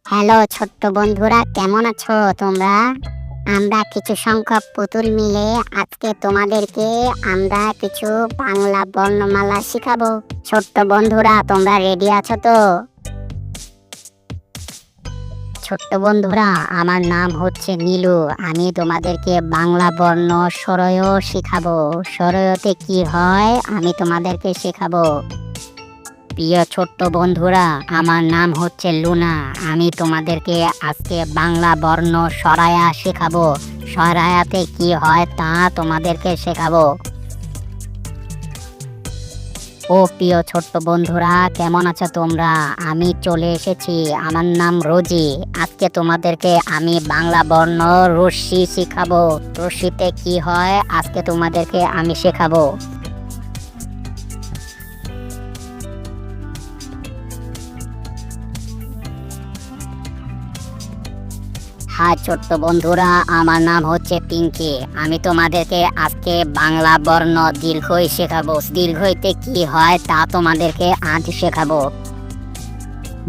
Hello ছোট্ট বন্ধুরা, কেমন আছো তোমরা? আমরা কিছু সংখ্যক পুতুল মিলে আজকে তোমাদেরকে আমরা কিছু বাংলা বর্ণমালা শিখাবো। ছোট্ট বন্ধুরা, তোমরা রেডি আছো তো? ছোট্ট বন্ধুরা, আমার নাম হচ্ছে নীলু। আমি তোমাদেরকে বাংলা বর্ণ স্বরয় শিখাবো। স্বরয়তে কি হয় আমি তোমাদেরকে শেখাবো। প্রিয় ছোট্ট বন্ধুরা, আমার নাম হচ্ছে লুনা। আমি তোমাদেরকে আজকে বাংলা বর্ণ সরায়া শেখাবো। সরায়াতে কি হয় তা তোমাদেরকে শেখাবো। ও প্রিয় ছোট্ট বন্ধুরা, কেমন আছো তোমরা? আমি চলে এসেছি। আমার নাম রোজি। আজকে তোমাদেরকে আমি বাংলা বর্ণ রশ্মি শিখাবো। রশ্মিতে কি হয় আজকে তোমাদেরকে আমি শেখাবো। হাই ছোট্ট বন্ধুরা, আমার নাম হচ্ছে পিঙ্কি। আমি তোমাদেরকে আজকে বাংলা বর্ণ দীর্ঘই শেখাবো। দীর্ঘইতে কি হয় তা তোমাদেরকে আজ শেখাবো।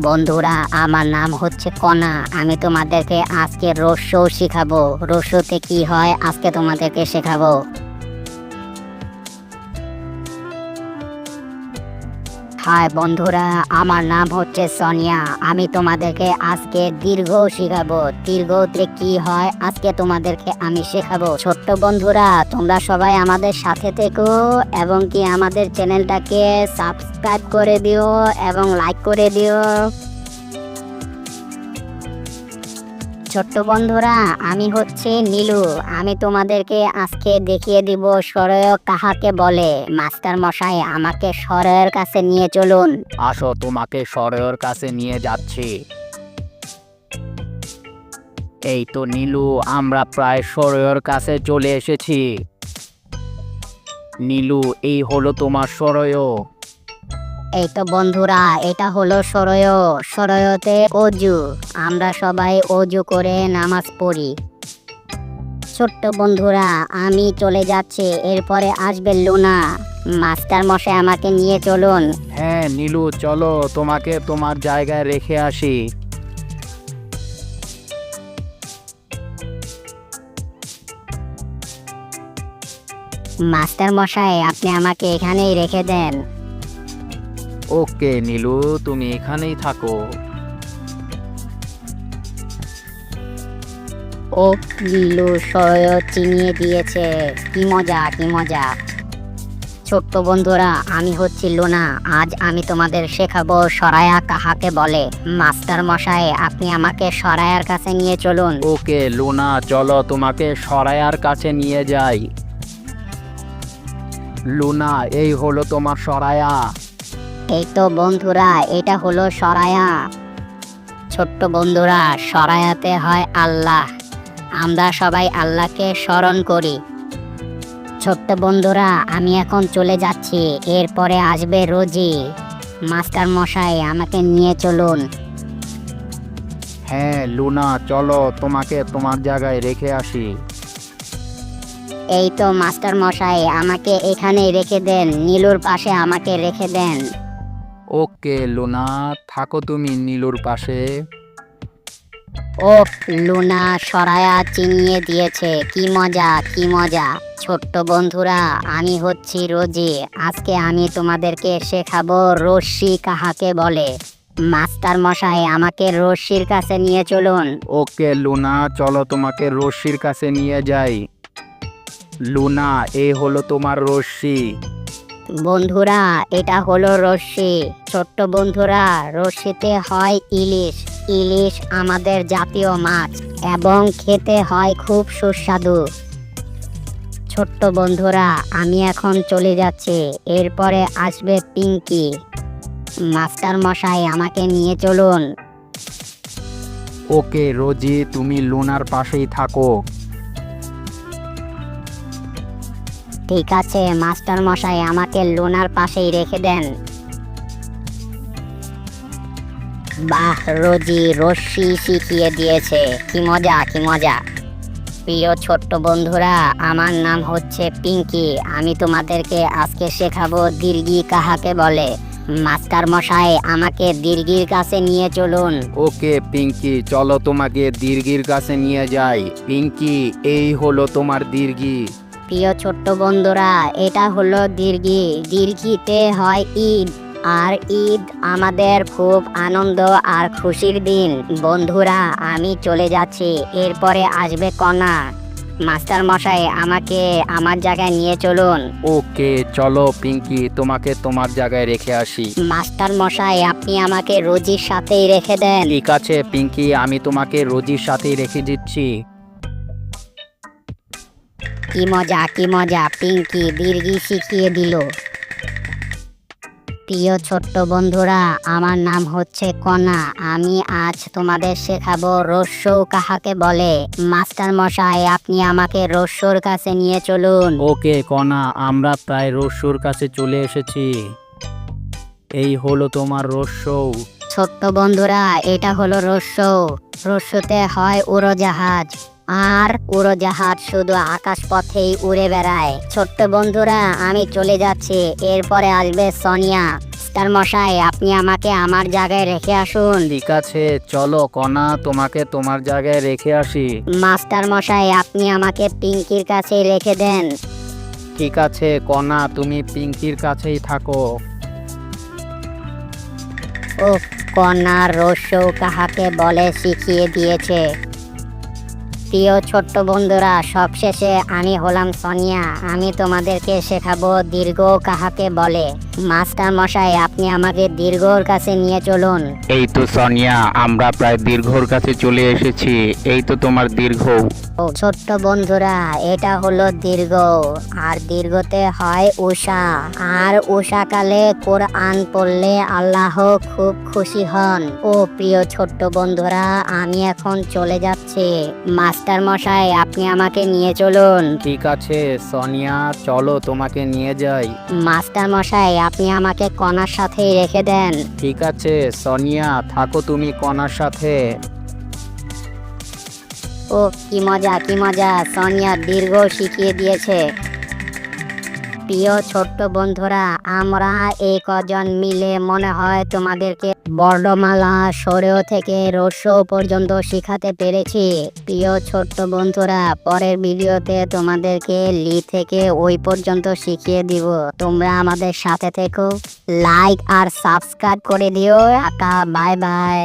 বন্ধুরা, আমার নাম হচ্ছে কণা। আমি তোমাদেরকে আজকে রস্যও শেখাবো। রস্যতে কি হয় আজকে তোমাদেরকে শেখাবো। হাই বন্ধুরা, আমার নাম হচ্ছে সোনিয়া। আমি তোমাদেরকে আজকে দীর্ঘ শেখাবো। দীর্ঘতে কি হয় আজকে তোমাদেরকে আমি শেখাবো। ছোট্ট বন্ধুরা, তোমরা সবাই আমাদের সাথে থেকো এবং কি আমাদের চ্যানেলটাকে সাবস্ক্রাইব করে দিও এবং লাইক করে দিও। ছোট্ট বন্ধুরা, আমি হচ্ছে নীলু। আমি তোমাদেরকে আজকে দেখিয়ে দিব স্বরয় কাহাকে বলে। মাস্টার মশাই, আমাকে স্বরয়ের কাছে নিয়ে চলুন। আসো, তোমাকে সরয়ের কাছে নিয়ে যাচ্ছি। এই তো নীলু, আমরা প্রায় সরয়ের কাছে চলে এসেছি। নীলু, এই হলো তোমার সরয়। এই তো বন্ধুরা, এটা হলো স্বরয়। স্বরয়তে অজু। আমরা সবাই অজু করে নামাজ পড়ি। ছোট্ট বন্ধুরা, আমি চলে যাচ্ছি। এরপরে আসবে লুনা। মাস্টার মশাই, আমাকে নিয়ে চলুন। হ্যাঁ নীলু, চলো তোমাকে তোমার জায়গায় রেখে আসি। মাস্টার মশাই, আপনি আমাকে এখানেই রেখে দেন। ওকে নীলু, তুমি এখানেই থাকো। ও নীলু স্বরয় চিনিয়ে দিয়েছে। কি মজা, কি মজা। ছোট্ট বন্ধুরা, আমি হচ্ছি লুনা। আজ আমি তোমাদের শেখাবো সরায়া কাহাকে বলে। মাস্টার মশাই, আপনি আমাকে সরায়ার কাছে নিয়ে চলুন। ওকে লুনা, চলো তোমাকে সরায়ার কাছে নিয়ে যাই। লুনা, এই হলো তোমার সরায়া। এই তো বন্ধুরা, এটা হলো সরায়া। ছোট্ট বন্ধুরা, সরায়াতে হয় আল্লাহ। আমরা সবাই আল্লাহকে স্মরণ করি। ছোট্ট বন্ধুরা, আমি এখন চলে যাচ্ছি। এরপরে আসবে রোজি। মাস্টার মশাই, আমাকে নিয়ে চলুন। হ্যাঁ লুনা, চলো তোমাকে তোমার জায়গায় রেখে আসি। এই তো মাস্টার মশাই, আমাকে এখানে রেখে দেন। নীলুর পাশে আমাকে রেখে দেন। ওকে লুনা, থাকো তুমি নীলুর পাশে। ও লুনা সরায়া চিনিয়ে দিয়েছে। কি মজা, কি মজা। ছোট্ট বন্ধুরা, আমি হচ্ছি রোজি। আজকে আমি তোমাদেরকে শেখাবো রশ্মি কাহাকে বলে। মাস্টার মশাই, আমাকে রশ্মির কাছে নিয়ে চলুন। ওকে লুনা, চলো তোমাকে রশ্মির কাছে নিয়ে যাই। লুনা, এই হলো তোমার রশ্মি। বন্ধুরা, এটা হলো রশ্মি। ছোট্ট বন্ধুরা, রশ্মিতে হয় ইলিশ। ইলিশ আমাদের জাতীয় মাছ এবং খেতে হয় খুব সুস্বাদু। ছোট্ট বন্ধুরা, আমি এখন চলে যাচ্ছি। এরপরে আসবে পিঙ্কি। মাস্টার মশাই, আমাকে নিয়ে চলুন। ওকে রোজি, তুমি লুনার পাশেই থাকো। ঠিক আছে মাস্টার মশাই, আমাকে লুনার পাশেই রেখে দেন। বাহ, রোজি রশ্মি শিখিয়ে দিয়েছে। কি মজা, কি মজা। প্রিয় ছোট্ট বন্ধুরা, আমার নাম হচ্ছে পিঙ্কি। আমি তোমাদেরকে আজকে শেখাবো দীর্ঘি কাহাকে বলে। মাস্টার মশাই, আমাকে দীর্ঘির কাছে নিয়ে চলুন। ওকে পিঙ্কি, চলো তোমাকে দীর্ঘির কাছে নিয়ে যাই। পিঙ্কি, এই হলো তোমার দীর্ঘি। প্রিয় ছোট্ট বন্ধুরা, এটা হলো দীর্ঘি। দীর্ঘিতে হয় ঈদ, আর ঈদ আমাদের খুব আনন্দ আর খুশির দিন। বন্ধুরা, আমি চলে যাচ্ছি, এরপরে আসবে কণা। মাস্টার মশাই, আমাকে আমার জায়গায় নিয়ে চলুন। ওকে চলো পিঙ্কি, তোমাকে তোমার জায়গায় রেখে আসি। মাস্টার মশাই, আপনি আমাকে রোজির সাথেই রেখে দেন। ঠিক আছে পিঙ্কি, আমি তোমাকে রোজির সাথেই রেখে দিচ্ছি। কি মজা, কি মজা, পিঙ্কি দীর্ঘি শিখিয়ে দিল। প্রিয় ছোট্ট বন্ধুরা, আমার নাম হচ্ছে কণা। আমি আজ তোমাদের শেখাবো রস্যৌ কাহাকে বলে। মাস্টার মশাই, আপনি আমাকে রস্যৌর কাছে নিয়ে চলুন। ওকে কণা, আমরা প্রায় রস্যুর কাছে চলে এসেছি। এই হলো তোমার রস্যৌ। ছোট্ট বন্ধুরা, এটা হলো রস্যৌ। রস্যুতে হয় উড়োজাহাজ, আর উড়োজাহাজ শুধু আকাশ পথেই উড়ে বেড়ায়। ছোট্ট বন্ধুরা, আমি চলে যাচ্ছি, এরপরে আসবে সোনিয়া। মাস্টার মশাই, আপনি আমাকে আমার জায়গায় রেখে আসুন। ঠিক আছে চলো কণা, তোমাকে তোমার জায়গায় রেখে আসি। মাস্টার মশাই, আপনি আমাকে পিঙ্কির কাছে রেখে দেন। ঠিক আছে কণা, তুমি পিঙ্কির কাছেই থাকো। ও, কন্যা রস্যৌ কাহাকে বলে শিখিয়ে দিয়েছে। প্রিয় ছোট্ট বন্ধুরা, সবশেষে আমি হলাম সোনিয়া। আমি তোমাদেরকে শেখাবো দীর্ঘ কাহাকে বলে। মাস্টার মশাই, আপনি আমাকে দীর্ঘর কাছে নিয়ে চলুন। এই তো সোনিয়া, আমরা প্রায় দীর্ঘর কাছে চলে এসেছি। এই তো তোমার দীর্ঘ। ও ছোট্ট বন্ধুরা, এটা হলো দীর্ঘ, আর দীর্ঘতে হয় উষা। আর উষাকালে কোরআন পড়লে আল্লাহ খুব খুশি হন। ও প্রিয় ছোট্ট বন্ধুরা, আমি এখন চলে যাচ্ছি। মাস্টার মশাই, আপনি আমাকে নিয়ে চলুন। ঠিক আছে সোনিয়া, চলো তোমাকে নিয়ে যাই। মাস্টার মশাই, আপনি আমাকে কণার সাথেই রেখে দেন। ঠিক আছে সোনিয়া, থাকো তুমি কণার সাথে। ও কি মজা, কি মজা, সোনিয়া দীর্ঘ শিখিয়ে দিয়েছে। প্রিয় ছোট্ট বন্ধুরা, আমরা এই কজন মিলে মনে হয় তোমাদেরকে বর্ণমালা সরেও থেকে রস্যৌ পর্যন্ত শিখাতে পেরেছি। প্রিয় ছোট্ট বন্ধুরা, পরের ভিডিওতে তোমাদেরকে লি থেকে ওই পর্যন্ত শিখিয়ে দিব। তোমরা আমাদের সাথে থেকো, লাইক আর সাবস্ক্রাইব করে দিও। Bye bye.